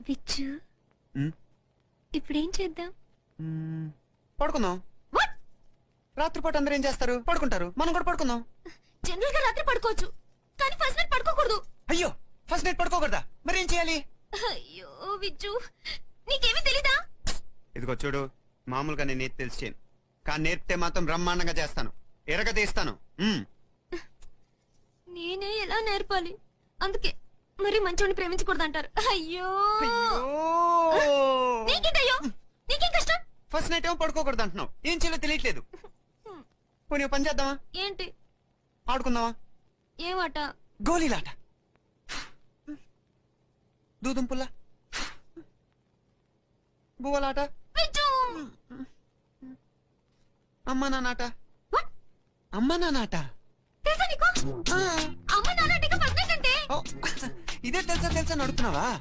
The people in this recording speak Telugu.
విచ్చు ఉమ్, ఇప్పుడేం చేద్దాం? పడుకుందాం. రాత్రిపూట అందరూ ఏం చేస్తారు? పడుకుంటారు. మనం కూడా పడుకుందాం. జనరల్ గా రాత్రి పడుకోవచ్చు, కానీ ఫస్ట్ నైట్ పడుకోకూడదు. అయ్యో, ఫస్ట్ నైట్ పడుకోకూడదా? మరి ఏం చేయాలి? అయ్యో విచ్చు, నీకేమీ తెలీదా? ఇదిగో చూడు, మామూలుగా నేను ఏది తెలిసి చేయను, కానీ నేర్పితే మాత్రం బ్రహ్మాండంగా చేస్తాను. ఎరగదీస్తాను. నేనే ఎలా నేర్పాలి? అందుకే మరి మంచోని ప్రేమించకూడదు అంటారు. అయ్యో నీకేంటయ్యో, నీకేం కష్టం? ఫస్ట్ నైట్ ఏమో పడుకోకూడదు అంటున్నావు, ఏం చేయాలో తెలియట్లేదు. పోనీ ఓ పని చేద్దామా? ఏంటి? ఆడుకుందామా? ఏమాట? గోళీలాట, దూదుంపుల్లా, బువ్వలాట, విచ్చు! అమ్మా నానాట. అమ్మా నానాట తెలుసా నీకు? అమ్మ నాన్న ఫస్ట్ నైట్ అంటే ఇదే తెలుసా తెలుసా అని అడుగుతున్నావా?